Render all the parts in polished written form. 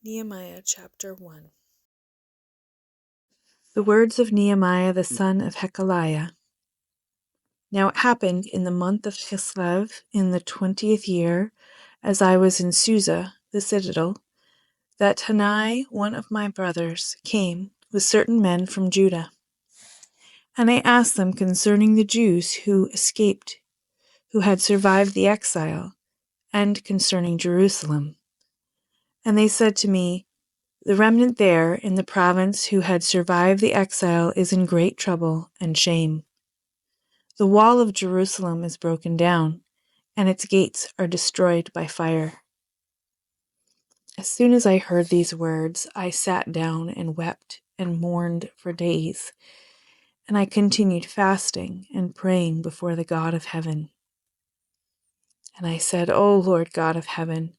Nehemiah chapter 1. The words of Nehemiah the son of Hekeliah. Now it happened in the month of Kislev, in the 20th year, as I was in Susa, the citadel, that Hanai, one of my brothers, came with certain men from Judah. And I asked them concerning the Jews who escaped, who had survived the exile, and concerning Jerusalem. And they said to me, the remnant there in the province who had survived the exile is in great trouble and shame. The wall of Jerusalem is broken down, and its gates are destroyed by fire. As soon as I heard these words, I sat down and wept and mourned for days, and I continued fasting and praying before the God of heaven. And I said, O Lord God of heaven,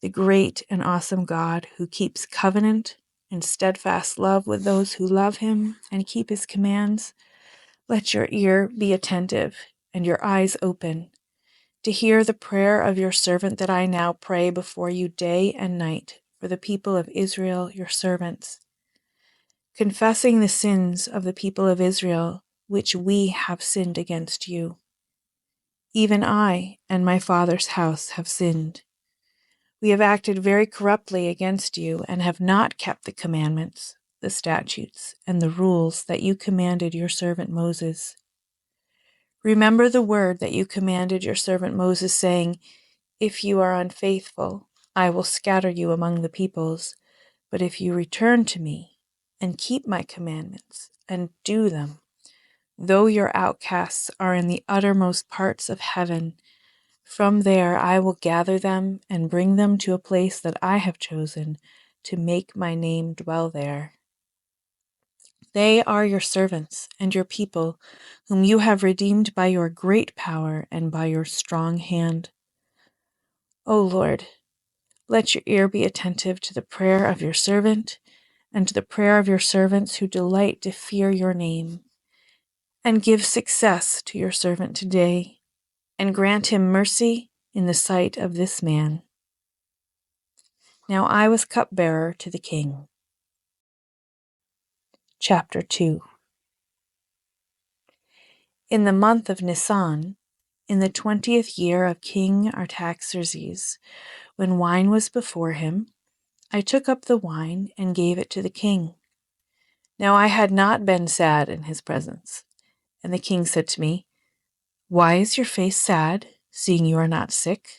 the great and awesome God who keeps covenant and steadfast love with those who love him and keep his commands, let your ear be attentive and your eyes open to hear the prayer of your servant that I now pray before you day and night for the people of Israel, your servants, confessing the sins of the people of Israel which we have sinned against you. Even I and my father's house have sinned. We have acted very corruptly against you and have not kept the commandments, the statutes, and the rules that you commanded your servant Moses. Remember the word that you commanded your servant Moses, saying, if you are unfaithful, I will scatter you among the peoples. But if you return to me and keep my commandments and do them, though your outcasts are in the uttermost parts of heaven, from there I will gather them and bring them to a place that I have chosen to make my name dwell there. They are your servants and your people, whom you have redeemed by your great power and by your strong hand. O Lord, let your ear be attentive to the prayer of your servant and to the prayer of your servants who delight to fear your name, and give success to your servant today, and grant him mercy in the sight of this man. Now I was cupbearer to the king. Chapter 2. In the month of Nisan, in the 20th year of King Artaxerxes, when wine was before him, I took up the wine and gave it to the king. Now I had not been sad in his presence. And the king said to me, why is your face sad, seeing you are not sick?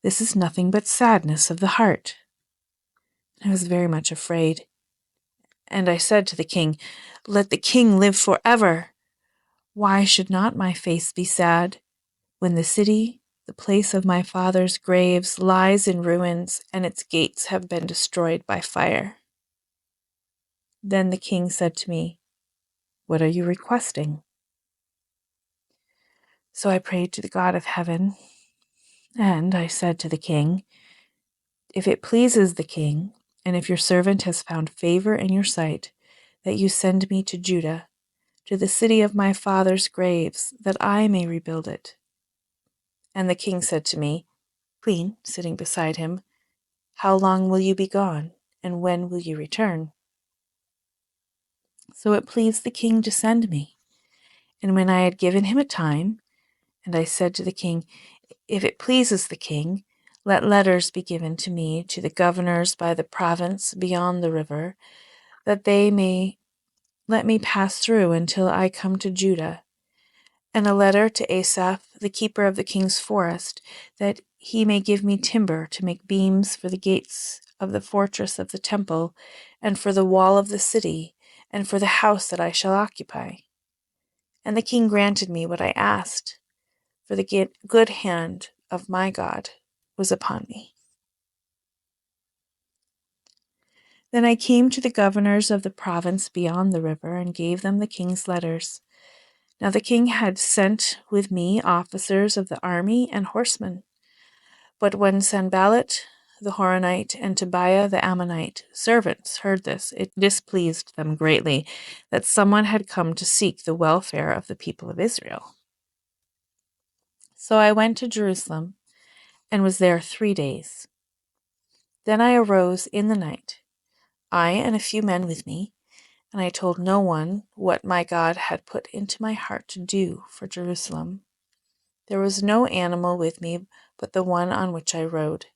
This is nothing but sadness of the heart. I was very much afraid. And I said to the king, let the king live forever. Why should not my face be sad, when the city, the place of my father's graves, lies in ruins, and its gates have been destroyed by fire? Then the king said to me, what are you requesting? So I prayed to the God of heaven, and I said to the king, if it pleases the king, and if your servant has found favor in your sight, that you send me to Judah, to the city of my father's graves, that I may rebuild it. And the king said to me, Queen, sitting beside him, how long will you be gone, and when will you return? So it pleased the king to send me. And when I had given him a time, and I said to the king, if it pleases the king, let letters be given to me to the governors by the province beyond the river, that they may let me pass through until I come to Judah, and a letter to Asaph, the keeper of the king's forest, that he may give me timber to make beams for the gates of the fortress of the temple, and for the wall of the city, and for the house that I shall occupy. And the king granted me what I asked, for the good hand of my God was upon me. Then I came to the governors of the province beyond the river and gave them the king's letters. Now the king had sent with me officers of the army and horsemen. But when Sanballat the Horonite and Tobiah the Ammonite servants heard this, it displeased them greatly that someone had come to seek the welfare of the people of Israel. So I went to Jerusalem and was there 3 days. Then I arose in the night, I and a few men with me, and I told no one what my God had put into my heart to do for Jerusalem. There was no animal with me but the one on which I rode.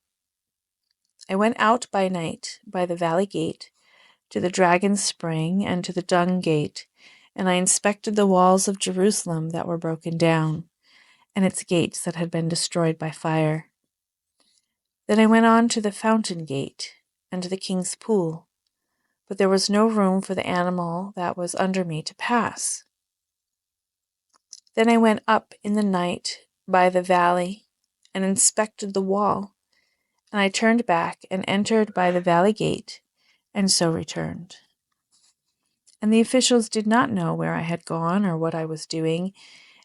I went out by night by the valley gate to the dragon's spring and to the dung gate, and I inspected the walls of Jerusalem that were broken down, and its gates that had been destroyed by fire. Then I went on to the fountain gate and to the king's pool, but there was no room for the animal that was under me to pass. Then I went up in the night by the valley and inspected the wall, and I turned back and entered by the valley gate, and so returned. And the officials did not know where I had gone or what I was doing,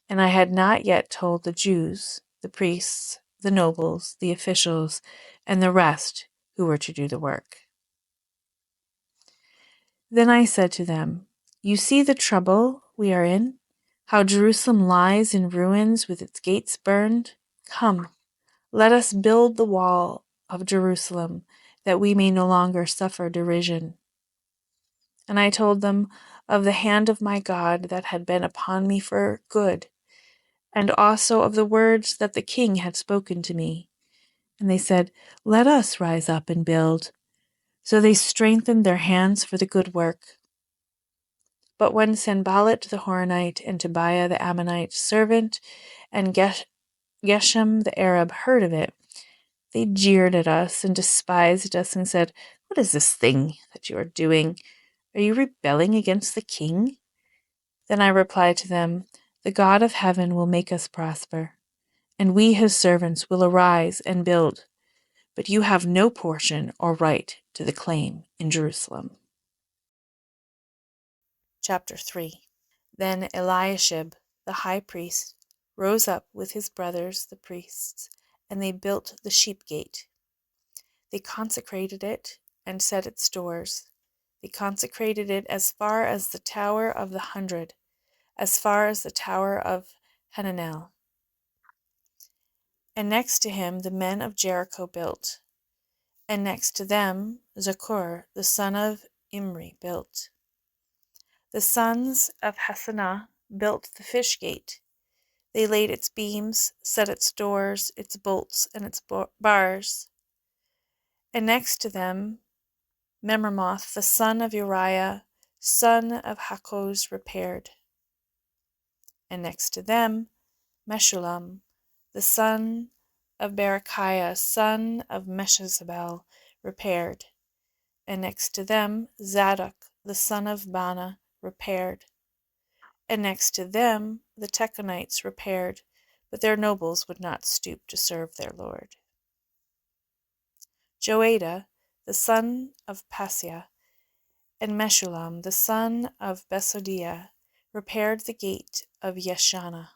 and I had not yet told the Jews, the priests, the nobles, the officials, and the rest who were to do the work. Then I said to them, "You see the trouble we are in, how Jerusalem lies in ruins with its gates burned? Come, let us build the wall of Jerusalem, that we may no longer suffer derision." And I told them of the hand of my God that had been upon me for good, and also of the words that the king had spoken to me. And they said, "Let us rise up and build." So they strengthened their hands for the good work. But when Sanballat the Horonite and Tobiah the Ammonite servant and Geshem the Arab heard of it, they jeered at us and despised us and said, "What is this thing that you are doing? Are you rebelling against the king?" Then I replied to them, "The God of heaven will make us prosper, and we his servants will arise and build, but you have no portion or right to the claim in Jerusalem." Chapter 3. Then Eliashib, the high priest, rose up with his brothers the priests, and they built the sheep gate. They consecrated it and set its doors. They consecrated it as far as the Tower of the 100, as far as the Tower of Hananel. And next to him the men of Jericho built, and next to them Zaccur the son of Imri built. The sons of Hassenaah built the fish gate. They laid its beams, set its doors, its bolts, and its bars. And next to them Meremoth the son of Uriah, son of Hakkoz, repaired. And next to them Meshullam the son of Berechiah, son of Meshezabel, repaired. And next to them Zadok the son of Bana repaired. And next to them the Techonites repaired, but their nobles would not stoop to serve their lord. Joiada the son of Paseah and Meshullam the son of Besodiah repaired the gate of Yeshanah.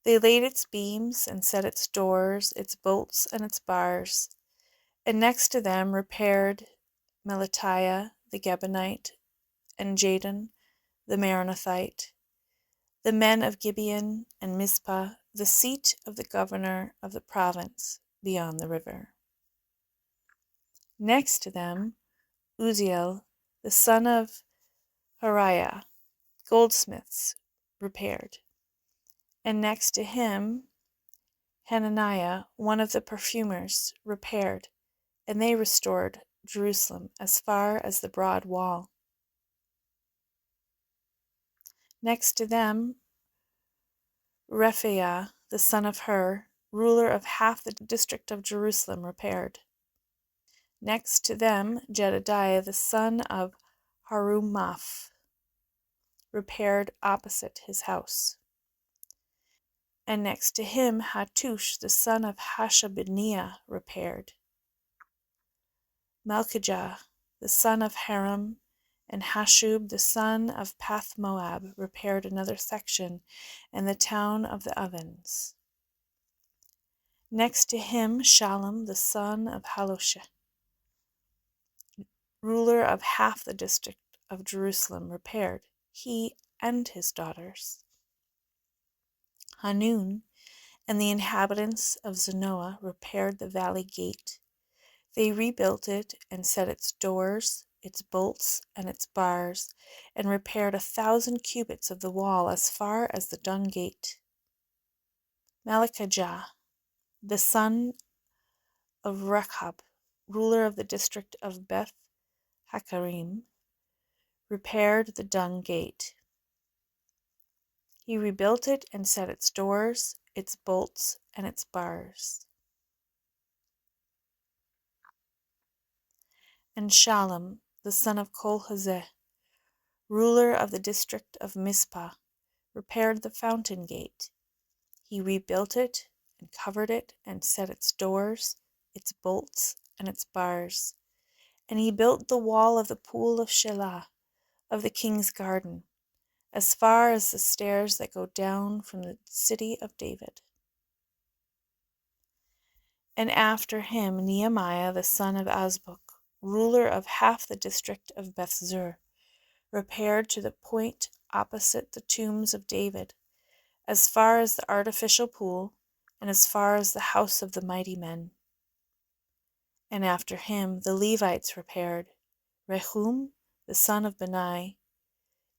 They laid its beams and set its doors, its bolts, and its bars. And next to them repaired Melatiah the Gebonite and Jadon the Meronothite, the men of Gibeon and Mizpah, the seat of the governor of the province beyond the river. Next to them Uzziel the son of Hariah, goldsmiths, repaired. And next to him Hananiah, one of the perfumers, repaired, and they restored Jerusalem as far as the broad wall. Next to them Rephaiah, the son of Hur, ruler of half the district of Jerusalem, repaired. Next to them Jedediah, the son of Harumaph, repaired opposite his house. And next to him Hattush, the son of Hashabniah, repaired. Malchijah, the son of Haram, and Hashub, the son of Path-Moab, repaired another section, and the town of the ovens. Next to him Shallum, the son of Halosheth, ruler of half the district of Jerusalem, repaired, he and his daughters. Hanun and the inhabitants of Zanoah repaired the valley gate, They rebuilt it and set its doors, its bolts, and its bars, and repaired 1,000 cubits of the wall as far as the Dung Gate. Malchijah, the son of Rechab, ruler of the district of Beth Haccherem, repaired the Dung Gate. He rebuilt it and set its doors, its bolts, and its bars. And Shallum, the son of Kol-Hoseh, ruler of the district of Mizpah, repaired the fountain gate. He rebuilt it and covered it and set its doors, its bolts, and its bars. And he built the wall of the pool of Shelah, of the king's garden, as far as the stairs that go down from the city of David. And after him Nehemiah the son of Azbuk, ruler of half the district of Bethzur, repaired to the point opposite the tombs of David, as far as the artificial pool, and as far as the house of the mighty men. And after him the Levites repaired, Rehum the son of Bani,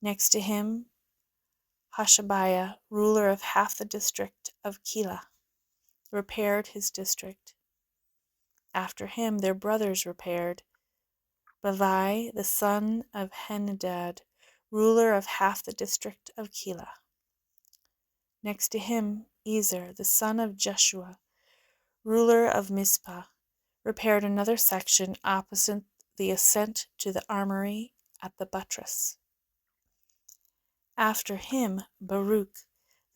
next to him Hashabiah, ruler of half the district of Keilah, repaired his district. After him their brothers repaired, Bavai the son of Henadad, ruler of half the district of Keilah. Next to him Ezer the son of Jeshua, ruler of Mizpah, repaired another section opposite the ascent to the armory at the buttress. After him Baruch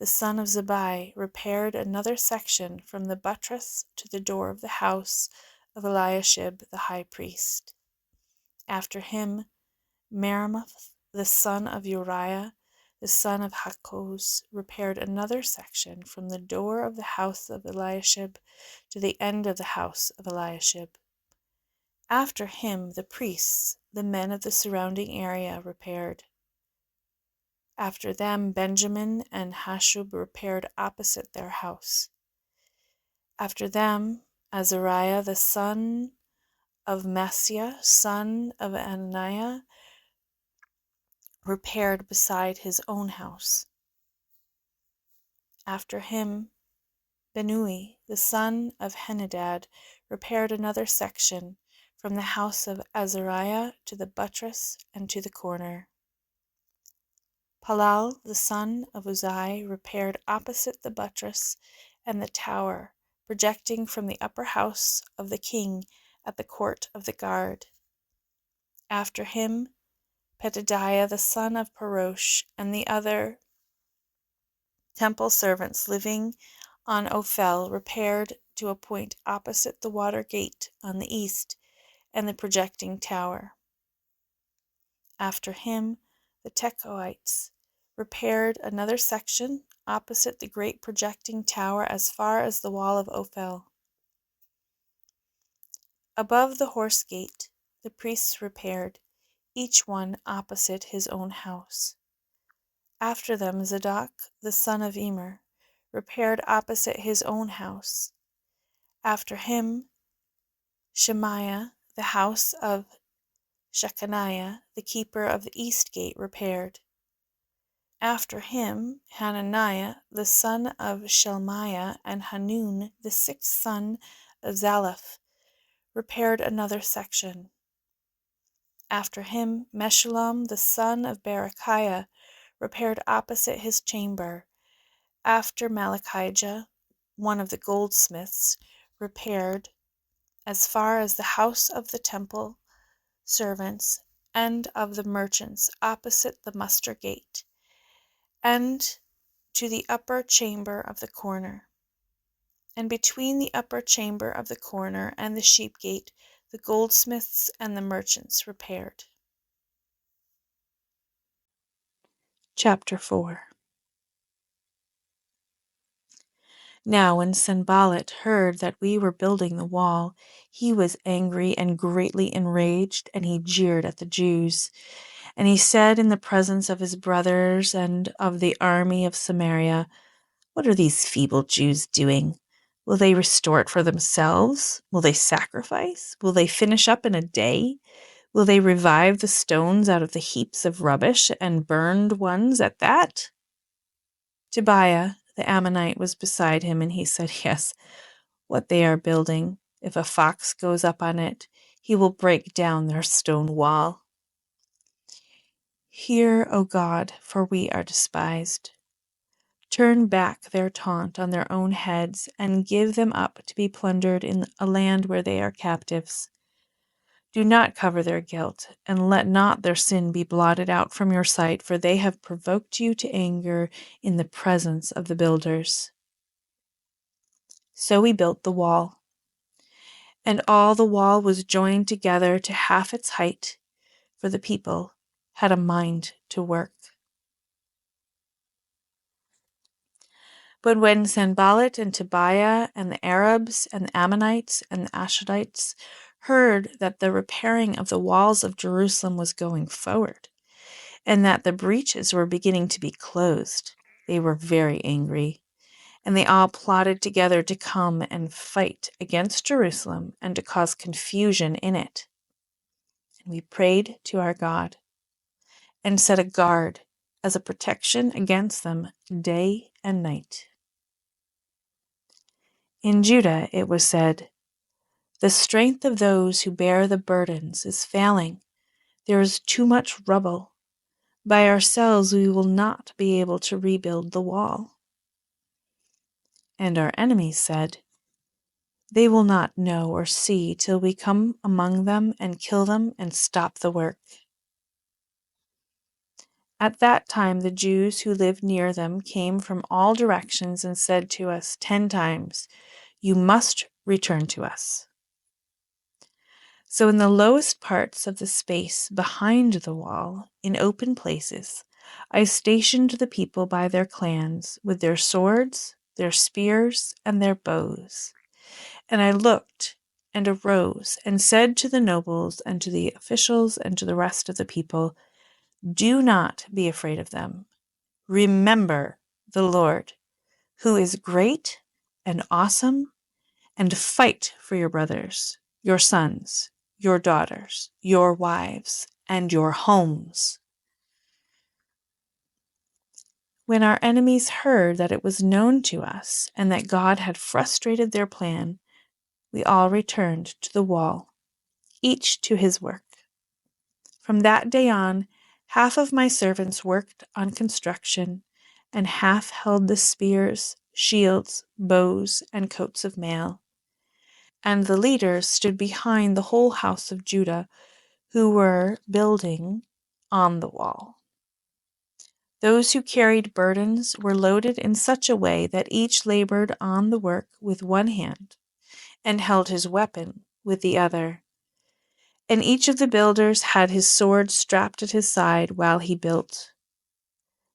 the son of Zabai repaired another section from the buttress to the door of the house of Eliashib the high priest. After him Meremoth the son of Uriah the son of Hakkoz repaired another section from the door of the house of Eliashib to the end of the house of Eliashib. After him the priests, the men of the surrounding area, repaired. After them Benjamin and Hashub repaired opposite their house. After them Azariah the son of Maaseiah, son of Ananiah, repaired beside his own house. After him Benui the son of Henadad repaired another section from the house of Azariah to the buttress and to the corner. Palal the son of Uzai repaired opposite the buttress and the tower projecting from the upper house of the king at the court of the guard. After him Pedadiah the son of Parosh and the other temple servants living on Ophel repaired to a point opposite the water gate on the east and the projecting tower. After him the Tekoites repaired another section opposite the great projecting tower as far as the wall of Ophel. Above the horse gate the priests repaired, each one opposite his own house. After them Zadok the son of Emer repaired opposite his own house. After him Shemaiah the house of Shechaniah the keeper of the east gate repaired. After him Hananiah the son of Shelmiah and Hanun the sixth son of Zalaph repaired another section. After him Meshullam the son of Berechiah repaired opposite his chamber. After Malchijah, one of the goldsmiths, repaired as far as the house of the temple servants and of the merchants opposite the muster gate, and to the upper chamber of the corner. And between the upper chamber of the corner and the sheep gate, the goldsmiths and the merchants repaired. Chapter 4. Now when Sanballat heard that we were building the wall, he was angry and greatly enraged, and he jeered at the Jews. And he said in the presence of his brothers and of the army of Samaria, "What are these feeble Jews doing? Will they restore it for themselves? Will they sacrifice? Will they finish up in a day? Will they revive the stones out of the heaps of rubbish and burned ones at that? Tobiah, the Ammonite, was beside him, and he said, Yes, what they are building, if a fox goes up on it, he will break down their stone wall. Hear, O God, for we are despised. Turn back their taunt on their own heads, and give them up to be plundered in a land where they are captives. Do not cover their guilt, and let not their sin be blotted out from your sight, for they have provoked you to anger in the presence of the builders. So we built the wall, and all the wall was joined together to half its height, for the people had a mind to work. But when Sanballat and Tobiah and the Arabs and the Ammonites and the Ashdodites heard that the repairing of the walls of Jerusalem was going forward, and that the breaches were beginning to be closed, they were very angry, and they all plotted together to come and fight against Jerusalem and to cause confusion in it. And we prayed to our God and set a guard as a protection against them day and night. In Judah it was said, The strength of those who bear the burdens is failing. There is too much rubble. By ourselves we will not be able to rebuild the wall. And our enemies said, They will not know or see till we come among them and kill them and stop the work. At that time the Jews who lived near them came from all directions and said to us 10 times, You must return to us. So in the lowest parts of the space behind the wall, in open places, I stationed the people by their clans, with their swords, their spears, and their bows. And I looked and arose and said to the nobles and to the officials and to the rest of the people, Do not be afraid of them. Remember the Lord, who is great and awesome, and fight for your brothers, your sons, your daughters, your wives, and your homes. When our enemies heard that it was known to us and that God had frustrated their plan, we all returned to the wall, each to his work. From that day on, half of my servants worked on construction, and half held the spears, shields, bows, and coats of mail. And the leaders stood behind the whole house of Judah, who were building on the wall. Those who carried burdens were loaded in such a way that each labored on the work with one hand and held his weapon with the other. And each of the builders had his sword strapped at his side while he built.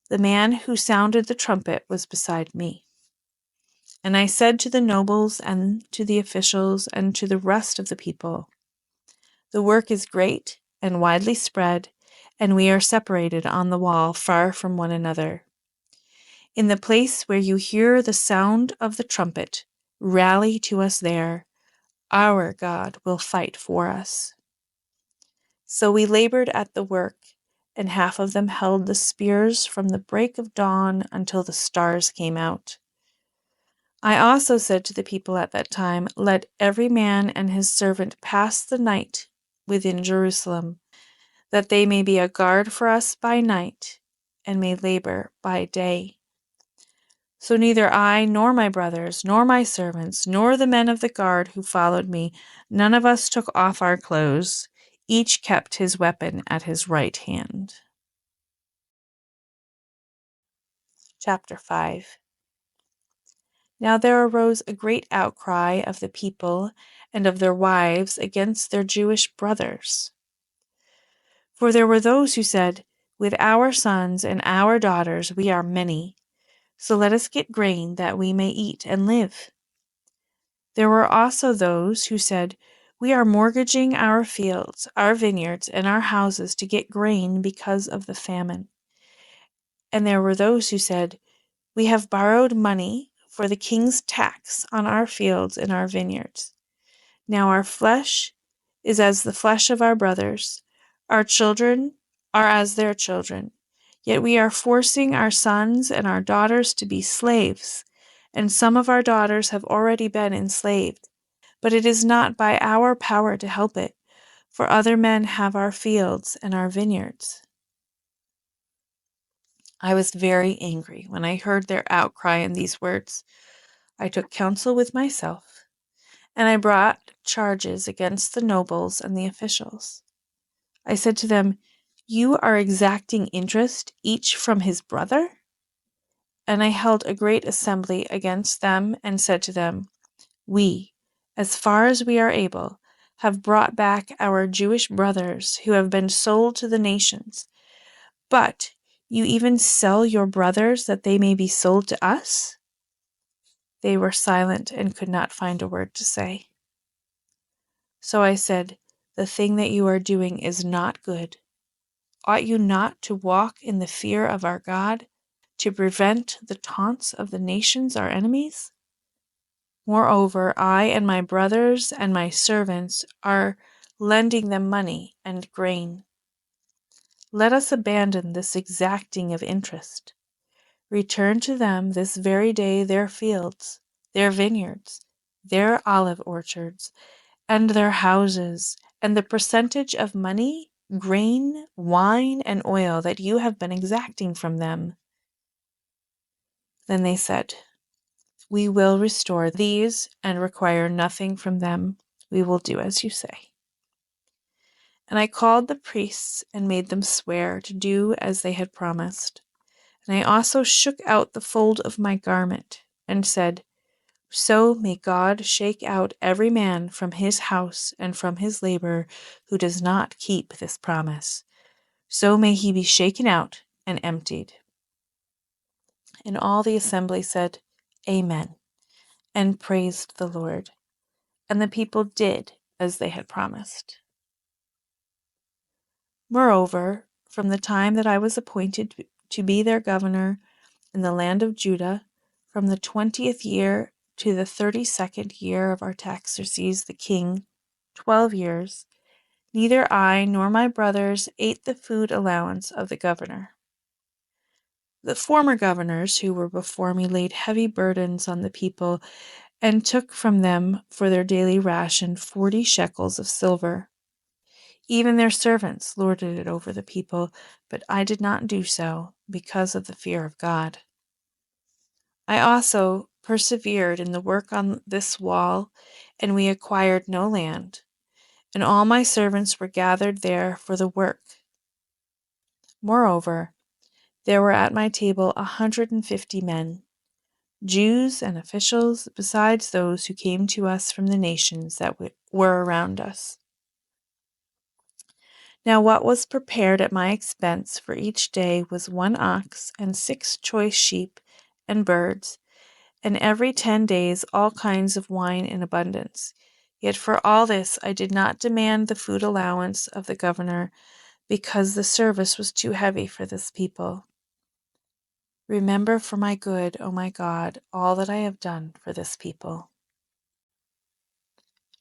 The man who sounded the trumpet was beside me. And I said to the nobles and to the officials and to the rest of the people, The work is great and widely spread, and we are separated on the wall far from one another. In the place where you hear the sound of the trumpet, rally to us there. Our God will fight for us. So we labored at the work, and half of them held the spears from the break of dawn until the stars came out. I also said to the people at that time, Let every man and his servant pass the night within Jerusalem, that they may be a guard for us by night, and may labor by day. So neither I, nor my brothers, nor my servants, nor the men of the guard who followed me, none of us took off our clothes. Each kept his weapon at his right hand. Chapter 5. Now there arose a great outcry of the people and of their wives against their Jewish brothers. For there were those who said, With our sons and our daughters we are many, so let us get grain that we may eat and live. There were also those who said, We are mortgaging our fields, our vineyards, and our houses to get grain because of the famine. And there were those who said, We have borrowed money for the king's tax on our fields and our vineyards. Now our flesh is as the flesh of our brothers, our children are as their children. Yet we are forcing our sons and our daughters to be slaves, and some of our daughters have already been enslaved. But it is not by our power to help it, for other men have our fields and our vineyards. I was very angry when I heard their outcry in these words. I took counsel with myself, and I brought charges against the nobles and the officials. I said to them, "You are exacting interest, each from his brother?" And I held a great assembly against them and said to them, "We, as far as we are able, have brought back our Jewish brothers who have been sold to the nations. But you even sell your brothers that they may be sold to us?" They were silent and could not find a word to say. So I said, "The thing that you are doing is not good. Ought you not to walk in the fear of our God, to prevent the taunts of the nations, our enemies? Moreover, I and my brothers and my servants are lending them money and grain. Let us abandon this exacting of interest. Return to them this very day their fields, their vineyards, their olive orchards, and their houses, and the percentage of money, grain, wine, and oil that you have been exacting from them." Then they said, "We will restore these and require nothing from them. We will do as you say." And I called the priests and made them swear to do as they had promised. And I also shook out the fold of my garment and said, "So may God shake out every man from his house and from his labor who does not keep this promise. So may he be shaken out and emptied." And all the assembly said, "Amen," and praised the Lord. And the people did as they had promised. Moreover, from the time that I was appointed to be their governor in the land of Judah, from the 20th year to the 32nd year of Artaxerxes the king, 12 years, neither I nor my brothers ate the food allowance of the governor. The former governors who were before me laid heavy burdens on the people and took from them for their daily ration 40 shekels of silver. Even their servants lorded it over the people, but I did not do so because of the fear of God. I also persevered in the work on this wall, and we acquired no land, and all my servants were gathered there for the work. Moreover, there were at my table 150 men, Jews and officials, besides those who came to us from the nations that were around us. Now what was prepared at my expense for each day was 1 ox and 6 choice sheep and birds, and every 10 days all kinds of wine in abundance. Yet for all this I did not demand the food allowance of the governor, because the service was too heavy for this people. Remember for my good, O my God, all that I have done for this people.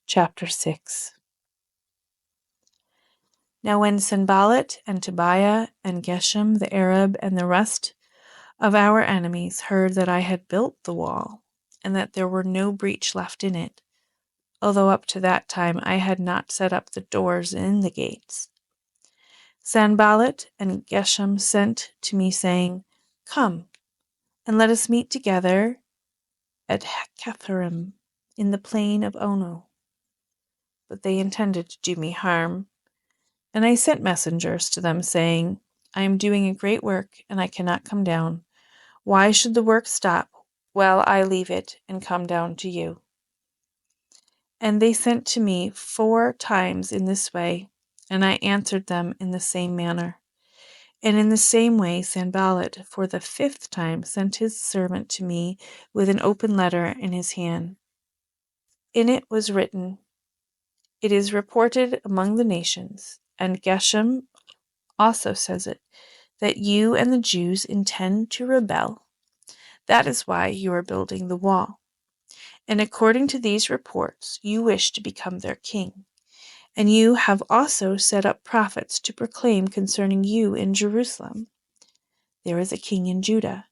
Chapter 6. Now when Sanballat and Tobiah and Geshem the Arab and the rest of our enemies heard that I had built the wall, and that there were no breach left in it, although up to that time I had not set up the doors in the gates, Sanballat and Geshem sent to me, saying, "Come, and let us meet together at Ketharim in the plain of Ono." But they intended to do me harm. And I sent messengers to them, saying, "I am doing a great work, and I cannot come down. Why should the work stop while I leave it and come down to you?" And they sent to me 4 times in this way, and I answered them in the same manner. And in the same way Sanballat for the 5th time sent his servant to me with an open letter in his hand. In it was written, "It is reported among the nations," and Geshem also says it, "that you and the Jews intend to rebel, That is why you are building the wall. And according to these reports, you wish to become their king. And you have also set up prophets to proclaim concerning you in Jerusalem, there is a king in Judah.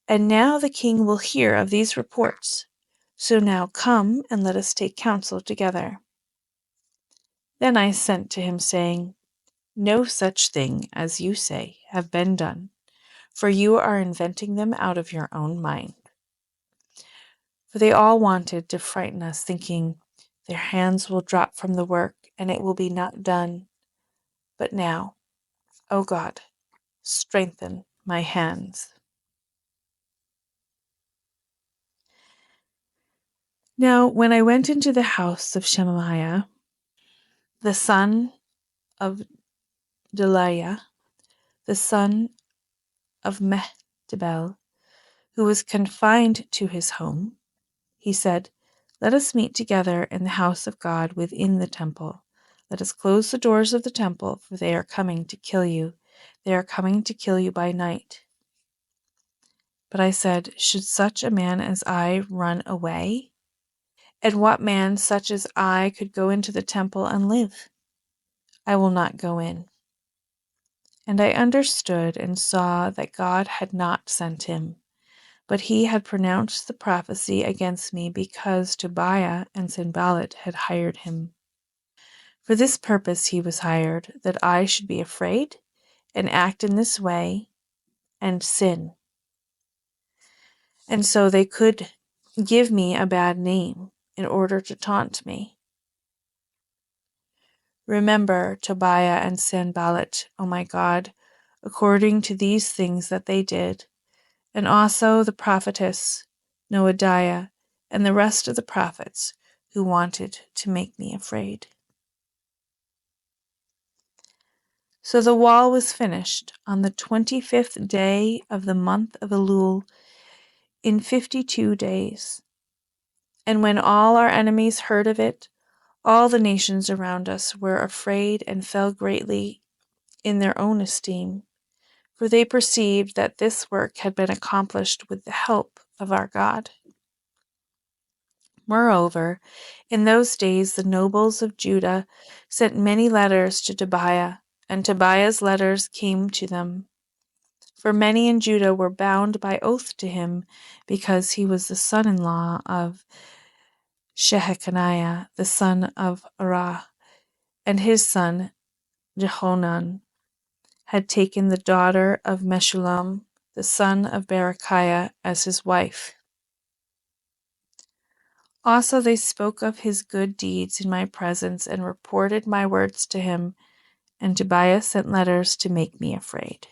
And now the king will hear of these reports. So now come and let us take counsel together. Then I sent to him, saying, No such thing as you say have been done, for you are inventing them out of your own mind. For they all wanted to frighten us, thinking, Their hands will drop from the work, and it will be not done. But now, O God, strengthen my hands. Now, when I went into the house of Shemaiah, the son of Delaiah, the son of Mehetabel, who was confined to his home, he said, Let us meet together in the house of God within the temple. Let us close the doors of the temple, for they are coming to kill you. They are coming to kill you by night. But I said, Should such a man as I run away? And what man such as I could go into the temple and live? I will not go in. And I understood and saw that God had not sent him, but he had pronounced the prophecy against me because Tobiah and Sanballat had hired him. For this purpose he was hired, that I should be afraid and act in this way and sin. And so they could give me a bad name in order to taunt me. Remember Tobiah and Sanballat, O my God, according to these things that they did, and also the prophetess Noadiah and the rest of the prophets who wanted to make me afraid. So the wall was finished on the 25th day of the month of Elul in 52 days. And when all our enemies heard of it, all the nations around us were afraid and fell greatly in their own esteem, for they perceived that this work had been accomplished with the help of our God. Moreover, in those days the nobles of Judah sent many letters to Tobiah, and Tobiah's letters came to them. For many in Judah were bound by oath to him, because he was the son-in-law of Shechaniah, the son of Arah, and his son Jehonan had taken the daughter of Meshullam, the son of Berechiah, as his wife. Also they spoke of his good deeds in my presence and reported my words to him, and Tobiah sent letters to make me afraid.